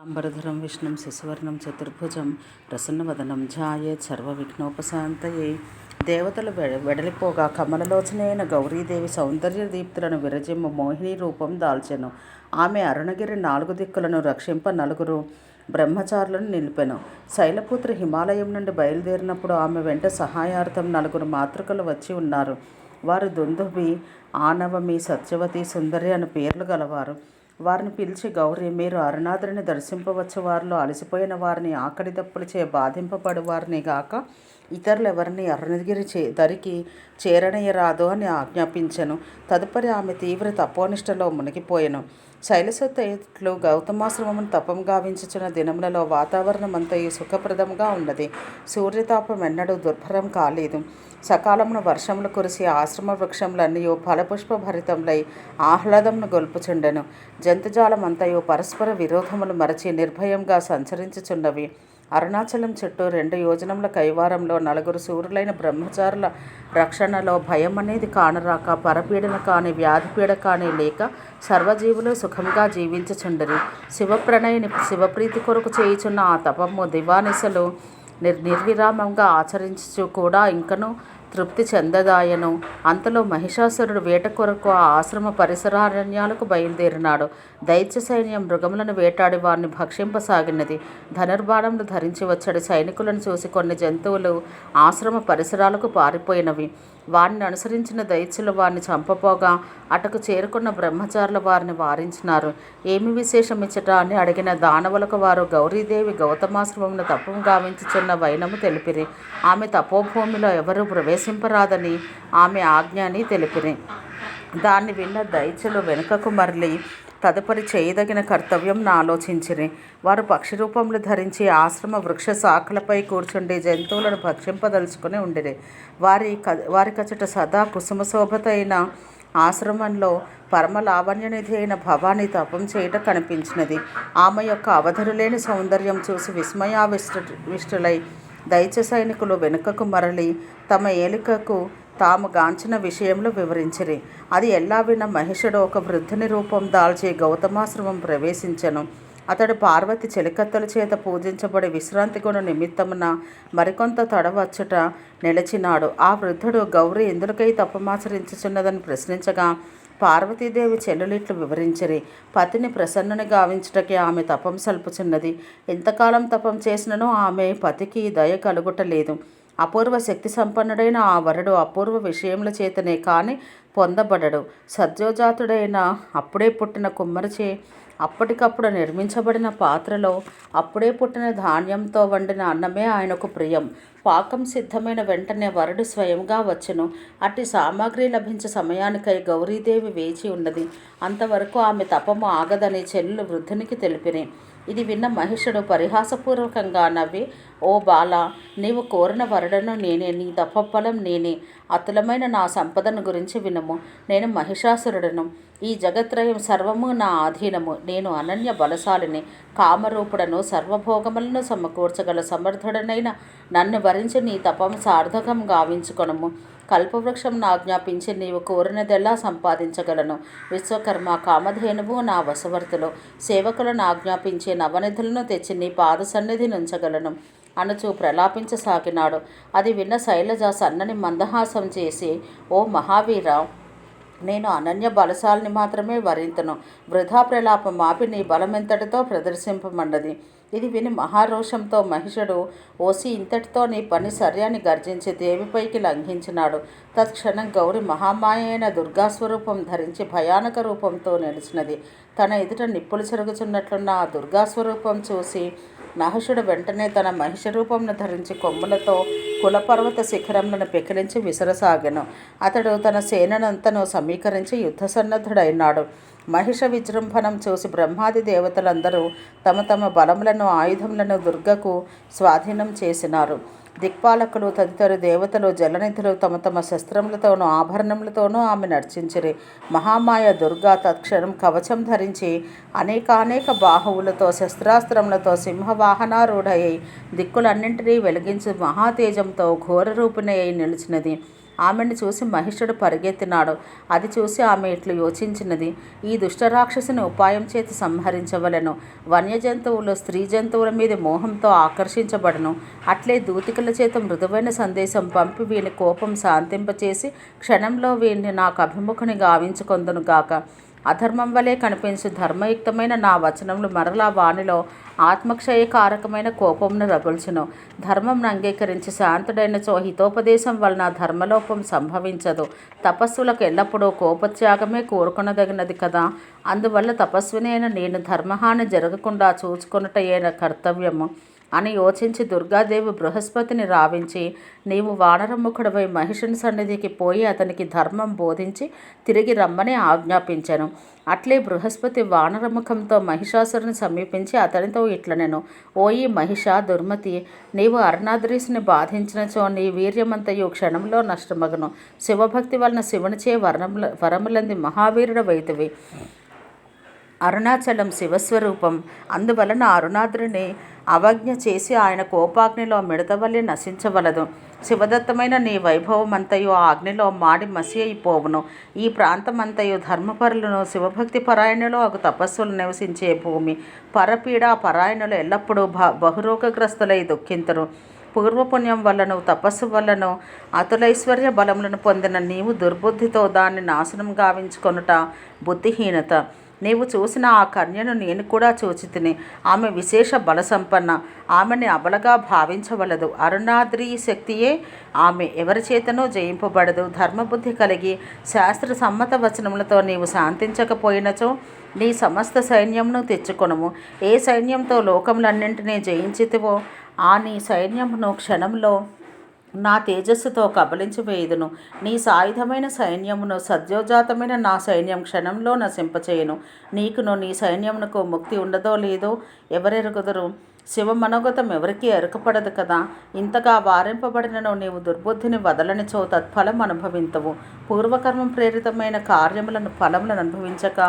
అంబరధరం విష్ణుం శశివర్ణం చతుర్భుజం ప్రసన్నవదనం ధ్యాయేత్ సర్వవిఘ్నోపశాంతయే. దేవతలు వెడలిపోగా కమలలోచనైన గౌరీదేవి సౌందర్య దీప్తులను విరజిమ్ము మోహిని రూపం దాల్చెను. ఆమె అరుణగిరి 4 దిక్కులను రక్షింప 4 బ్రహ్మచారులను నిలిపెను. శైలపుత్రి హిమాలయం నుండి బయలుదేరినప్పుడు ఆమె వెంట సహాయార్థం 4 మాతృకలు వచ్చి ఉన్నారు. వారు దుందుభి, ఆనవమి, సత్యవతి, సుందరి అని పేర్లు గలవారు. వారిని పిలిచి, గౌరీ, మీరు అరుణాద్రిని దర్శింపవచ్చు. వారిలో అలసిపోయిన వారిని, ఆకలి దప్పులచే బాధింపబడు వారిని గాక ఇతరులెవరిని అరుణగిరి దరికి చేరనీయరాదు అని ఆజ్ఞాపించెను. తదుపరి ఆమె తీవ్ర తపోనిష్టలో మునిగిపోయెను. శైలసుతేట్లు గౌతమాశ్రమమును తపం గావించుచున్న దినములలో వాతావరణమంతయు సుఖప్రదంగా ఉన్నది. సూర్యతాపం ఎన్నడూ దుర్భరం కాలేదు. సకాలమున వర్షములు కురిసి ఆశ్రమ వృక్షములన్నయూ ఫలపుష్పభరితములై ఆహ్లాదమును గొల్పుచుండెను. జంతుజాలమంతయు పరస్పర విరోధములు మరచి నిర్భయంగా సంచరించుచున్నవి. అరుణాచలం చుట్టూ 2 యోజనముల కైవారంలో 4 శూరులైన బ్రహ్మచారుల రక్షణలో భయం అనేది కానరాక, పరపీడన కాని, వ్యాధిపీడ కాని లేక సర్వజీవులు సుఖంగా జీవించుచుండరి. శివప్రణయిని శివప్రీతి కొరకు చేయుచున్న ఆ తపము దివానిసలు నిర్విరామంగా ఆచరించుచు కూడా ఇంకనూ తృప్తి చెందదాయను. అంతలో మహిషాసురుడు వేట కొరకు ఆ ఆశ్రమ పరిసరారణ్యాలకు బయలుదేరినాడు. దైత్య సైన్యం మృగములను వేటాడి వారిని భక్షింపసాగినది. ధనుర్బాణములు ధరించి వచ్చడి సైనికులను చూసి కొన్ని జంతువులు ఆశ్రమ పరిసరాలకు పారిపోయినవి. వారిని అనుసరించిన దైత్యులు వారిని చంపపోగా అటకు చేరుకున్న బ్రహ్మచారులు వారిని వారించినారు. ఏమి విశేషమిచ్చట అని అడిగిన దానవులకు వారు గౌరీదేవి గౌతమాశ్రమమును తపం గావించుచున్న వైనము తెలిపిరి. ఆమె తపోభూమిలో ఎవరూ ప్రవేశింపరాదని ఆమె ఆజ్ఞ అని తెలిపిరి. దాన్ని విన్న దైత్యులు వెనుకకు మరలి తదుపరి చేయదగిన కర్తవ్యం ఆలోచించిరి. వారు పక్షి రూపములు ధరించి ఆశ్రమ వృక్ష శాఖలపై కూర్చుండి జంతువులను భక్షింపదలుచుకుని ఉండిరి. వారికచట సదా కుసుమశోభతైన ఆశ్రమంలో పరమ లావణ్యనిధి అయిన భవాని తపం చేయుట కనిపించినది. ఆమె యొక్క అవధరులేని సౌందర్యం చూసి విస్మయావిష్టులై దైత్య సైనికులు వెనుకకు మరలి తమ ఏలికకు తాము గాంచిన విషయంలో వివరించిరి. అది ఎల్లా విన్న మహిషుడు ఒక వృద్ధుని రూపం దాల్చి గౌతమాశ్రమం ప్రవేశించెను. అతడు పార్వతి చెలికత్తెల చేత పూజించబడి విశ్రాంతి గుణ నిమిత్తమున మరికొంత తడవచ్చుట నిలిచినాడు. ఆ వృద్ధుడు గౌరీ ఎందుకై తపమాచరించుచున్నదని ప్రశ్నించగా పార్వతీదేవి చెల్లులిట్లు వివరించిరి. పతిని ప్రసన్నుని గావించుటకి ఆమె తపం సల్పుచున్నది. ఎంతకాలం తపం చేసిననో ఆమె పతికి దయ కలుగుటలేదు. అపూర్వ శక్తి సంపన్నుడైన ఆ వరుడు అపూర్వ విషయముల చేతనే కాని పొందబడడు. సద్యోజాతుడైన అప్పుడే పుట్టిన కుమ్మరిచే అప్పటికప్పుడు నిర్మించబడిన పాత్రలో అప్పుడే పుట్టిన ధాన్యంతో వండిన అన్నమే ఆయనకు ప్రియం. పాకం సిద్ధమైన వెంటనే వరుడు స్వయంగా వచ్చెను. అట్టి సామాగ్రి లభించే సమయానికై గౌరీదేవి వేచి ఉన్నది. అంతవరకు ఆమె తపము ఆగదని చెల్లులు వృద్ధునికి తెలిపిరి. ఇది విన్న మహిషుడు పరిహాసపూర్వకంగా నవ్వి, ఓ బాల, నీవు కోరిన వరుడను నేనే, నీ తపఫలం నేనే. అతులమైన నా సంపదను గురించి వినుము. నేను మహిషాసురుడను. ఈ జగత్రయం సర్వము నా ఆధీనము. నేను అనన్య బలశాలిని, కామరూపుడను. సర్వభోగములను సమకూర్చగల సమర్థుడనైన నన్ను వరించి నీ తపము సార్థకం గావించుకొనుము. కల్పవృక్షం ఆజ్ఞాపించి నీవు కోరినదెల్లా సంపాదించగలను. విశ్వకర్మ, కామధేనువు నా వశవర్తులు. సేవకులను ఆజ్ఞాపించి నవనిధులను తెచ్చి నీ పాద సన్నిధి నుంచగలను అనుచూ ప్రలాపించసాగినాడు. అది విన్న శైలజ సన్నని మందహాసం చేసి, ఓ మహావీర, నేను అనన్య బలశాలిని మాత్రమే వరింతును. వృధా ప్రలాపం ఆపి నీ బలమెంతటితో ప్రదర్శింపమన్నది. ఇది విని మహారోషంతో మహిషుడు, ఓసి, ఇంతటితో నీ పని సర్యాన్ని గర్జించి దేవిపైకి లంఘించినాడు. తత్క్షణం గౌరి మహామాయ అయిన దుర్గాస్వరూపం ధరించి భయానక రూపంతో నిలిచినది. తన ఎదుట నిప్పులు చెరుగుచున్నట్లున్న ఆ దుర్గాస్వరూపం చూసి నహుషుడు వెంటనే తన మహిష రూపంను ధరించి కొమ్ములతో కులపర్వత శిఖరములను పెకిలించి విసరసాగెను. అతడు తన సేననంతను సమీకరించి యుద్ధసన్నద్ధుడైనాడు. మహిష విజృంభణం చూసి బ్రహ్మాది దేవతలందరూ తమ తమ బలములను, ఆయుధములను దుర్గకు స్వాధీనం చేసినారు. దిక్పాలకులు తదితర దేవతలు, జలనిధులు తమ తమ శస్త్రములతోనూ ఆభరణములతోనూ ఆమె నర్చించిరి. మహామాయ దుర్గా తత్క్షణం కవచం ధరించి అనేక బాహువులతో శస్త్రాస్త్రములతో సింహవాహనారూఢయ్యి దిక్కులన్నింటినీ వెలిగించి మహాతేజంతో ఘోరరూపిణి అయి నిలిచినది. ఆమెను చూసి మహిషుడు పరిగెత్తినాడు. అది చూసి ఆమె ఇట్లు యోచించినది, ఈ దుష్టరాక్షసుని ఉపాయం చేతి సంహరించవలెను. వన్యజంతువులు స్త్రీ జంతువుల మీద మోహంతో ఆకర్షించబడను. అట్లే దూతికల చేత మృదువైన సందేశం పంపి వీని కోపం శాంతింపచేసి క్షణంలో వీరిని నాకు అభిముఖుని గావించుకొందును గాక. అధర్మం వలె కనిపించు ధర్మయుక్తమైన నా వచనములు మరలా వానిలో ఆత్మక్షయకారకమైన కోపంను రగుల్చును. ధర్మంను అంగీకరించి శాంతుడైనచో హితోపదేశం వలన ధర్మలోపం సంభవించదు. తపస్సులకు ఎల్లప్పుడూ కోపత్యాగమే కోరుకొనదగినది కదా. అందువల్ల తపస్విని అయిన నేను ధర్మహాని జరగకుండా చూచుకొనుటయే కర్తవ్యము అని యోచించి దుర్గాదేవి బృహస్పతిని రావించి, నీవు వానరముఖుడవై మహిషుని సన్నిధికి పోయి అతనికి ధర్మం బోధించి తిరిగి రమ్మని ఆజ్ఞాపించాను. అట్లే బృహస్పతి వానరముఖంతో మహిషాసురుని సమీపించి అతనితో ఇట్లనెను, ఓయి మహిష దుర్మతి, నీవు అరుణాద్రీసుని బాధించినచో నీ వీర్యమంతయు క్షణంలో నష్టమగును. శివభక్తి వలన శివునిచే వరములంది మహావీరుడవైతివి. అరుణాచలం శివస్వరూపం. అందువలన అరుణాద్రిని అవజ్ఞ చేసి ఆయన కోపాగ్నిలో మిడతవల్లి నశించవలదు. శివదత్తమైన నీ వైభవమంతయు ఆ అగ్నిలో మాడి మసి అయిపోవును. ఈ ప్రాంతమంతయు ధర్మపరులను శివభక్తి పరాయణులు ఒక తపస్సులు నివసించే భూమి. పరపీడ పరాయణులు ఎల్లప్పుడూ బహురోగగ్రస్తులై దుఃఖింతురు. పూర్వపుణ్యం వల్లను తపస్సు వల్లను అతులైశ్వర్య బలములను పొందిన నీవు దుర్బుద్ధితో దాన్ని నాశనం గావించుకొనుట బుద్ధిహీనత. నీవు చూసిన ఆ కన్యను నేను కూడా చూచి తిని. ఆమె విశేష బల సంపన్న. ఆమెని అబలగా భావించవలదు. అరుణాద్రి శక్తియే ఆమె. ఎవరి చేతనూ జయింపబడదు. ధర్మబుద్ధి కలిగి శాస్త్ర సమ్మత వచనములతో నీవు శాంతించకపోయినచో నీ సమస్త సైన్యమును తెచ్చుకొనుము. ఏ సైన్యంతో లోకములన్నింటినీ జయించితివో ఆ నీ సైన్యమును క్షణంలో నా తేజస్సుతో కబలించి వేయుదును. నీ సాయుధమైన సైన్యమును సద్యోజాతమైన నా సైన్యం క్షణంలో నశింపచేయును. నీకును నీ సైన్యమునకు ముక్తి ఉండదో లేదో ఎవరెరుగుదురు. శివ మనోగతం ఎవరికీ ఎరకపడదు కదా. ఇంతగా వారింపబడినను నీవు దుర్బుద్ధిని వదలనిచో తత్ఫలం అనుభవింతవు. పూర్వకర్మం ప్రేరితమైన కార్యములను ఫలములను అనుభవించక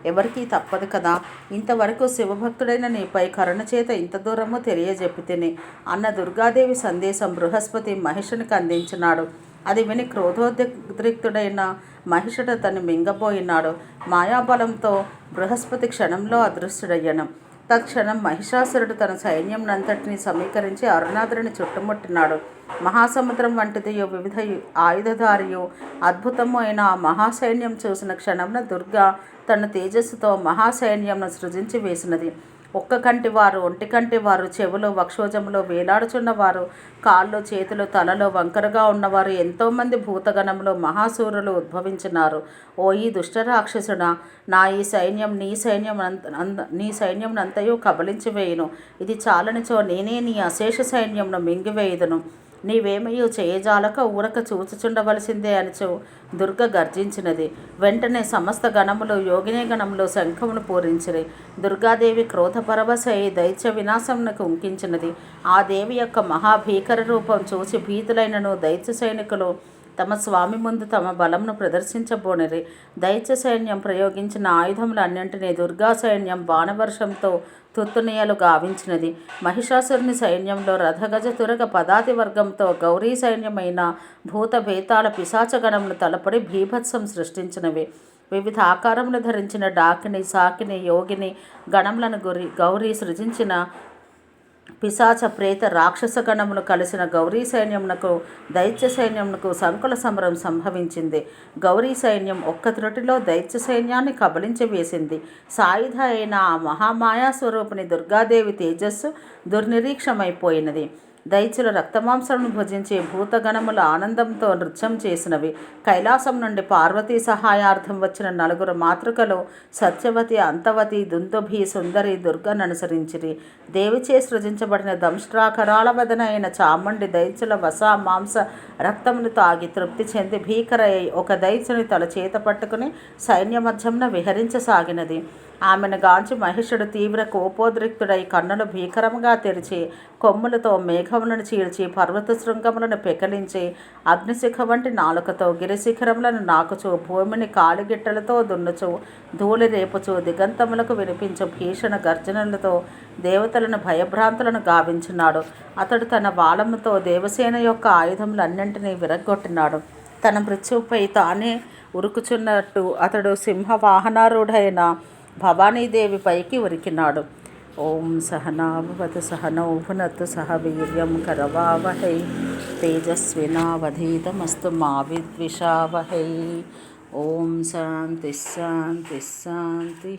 ఎవరికీ తప్పదు కదా. ఇంతవరకు శివభక్తుడైన నీపై కరుణ చేత ఇంత దూరము తెలియజెప్పి తిని అన్న దుర్గాదేవి సందేశం బృహస్పతి మహిషునికి అందించినాడు. అది విని క్రోధోద్రిక్తుడైన మహిషుడు అతన్ని మింగబోయినాడు. మాయాబలంతో బృహస్పతి క్షణంలో అదృశ్యుడయ్యను. తత్క్షణం మహిషాసురుడు తన సైన్యంనంతటిని సమీకరించి అరుణాద్రిని చుట్టుముట్టినాడు. మహాసముద్రం వంటిదియు వివిధ ఆయుధధారియు అద్భుతము అయిన ఆ మహాసైన్యం చూసిన క్షణంలో దుర్గా తన తేజస్సుతో మహాసైన్యంను సృజించి వేసినది. ఒక్క కంటి వారు, ఒంటి కంటి వారు, చెవులు వక్షోజములు వేలాడుచున్నవారు, కాళ్ళు చేతులు తలలో వంకరగా ఉన్నవారు, ఎంతోమంది భూతగణములు మహాసూరులు ఉద్భవించినారు. ఓ ఈ దుష్టరాక్షసుడా, నా ఈ సైన్యం నీ సైన్యంనంతయు కబలించి వేయును. ఇది చాలనిచో నేనే నీ అశేష సైన్యంను మింగివేయుదును. నీవేమయూ చేయజాలక ఊరక చూచుచుండవలసిందే అనిచో దుర్గ గర్జించినది. వెంటనే సమస్త గణములు యోగిని గణములు శంఖమును పూరించిరి. దుర్గాదేవి క్రోధపరవశై దైత్య వినాశమునకు ఉంకించినది. ఆ దేవి యొక్క మహాభీకర రూపం చూసి భీతులైనను దైత్య సైనికులు తమ స్వామి ముందు తమ బలంను ప్రదర్శించబోనిరి. దైత్య సైన్యం ప్రయోగించిన ఆయుధములన్నింటినీ దుర్గా సైన్యం బాణవర్షంతో తుత్తునియలు గావించినది. మహిషాసురుని సైన్యంలో రథగజ తురగ పదాతి వర్గంతో గౌరీ సైన్యమైన భూత భేతాల పిశాచగణములు తలపడి భీభత్సం సృష్టించినవి. వివిధ ఆకారములు ధరించిన డాకిని సాకిని యోగిని గణములను గౌరీ సృజించిన పిశాచ ప్రేత రాక్షస గణములు కలిసిన గౌరీ సైన్యమునకు దైత్య సైన్యమునకు సంకుల సమరం సంభవించింది. గౌరీ సైన్యం ఒక్క త్రుటిలో దైత్య సైన్యాన్ని కబలించి వేసింది. సాయుధ అయిన ఆ మహామాయా స్వరూపిణి దుర్గాదేవి తేజస్సు దుర్నిరీక్షమైపోయినది. దైత్యుల రక్తమాంసలను భుజించే భూతగణముల ఆనందంతో నృత్యం చేసినవి. కైలాసం నుండి పార్వతీ సహాయార్థం వచ్చిన నలుగురు మాతృకలు సత్యవతి, అంతవతి, దుందుభి, సుందరి దుర్గను అనుసరించిరి. దేవిచే సృజించబడిన దంష్ట్రాకరాల వదన అయిన చాముండి దైత్యుల వస మాంస రక్తమును తాగి తృప్తి చెంది భీకరయ్యి ఒక దైత్యుని తల చేత పట్టుకుని సైన్య మధ్యంన విహరించసాగినది. ఆమెను గాంచి మహిషుడు తీవ్ర కోపోద్రిక్తుడై కన్నులు భీకరముగా తెరిచి కొమ్ములతో మేఘములను చీల్చి పర్వత శృంగములను పెకలించి అగ్నిశిఖ వంటి నాలుకతో గిరిశిఖరములను నాకుచు భూమిని కాలిగిట్టలతో దున్నుచు ధూళి రేపుచు దిగంతములకు వినిపించు భీషణ గర్జనలతో దేవతలను భయభ్రాంతులను గావించినాడు. అతడు తన బాలముతో దేవసేన యొక్క ఆయుధములన్నింటినీ విరగ్గొట్టినాడు. తన మృత్యువుపై తానే ఉరుకుచున్నట్టు అతడు సింహవాహనారూఢైన భవానీదేవి పైకి ఉరికినాడు. ఓం సహనాభవతు సహనౌ భునత్తు సహ వీర్యం కరవావహై తేజస్వినావధీతమస్తు మా విద్విషావహై. ఓం శాంతి శాంతి శాంతి.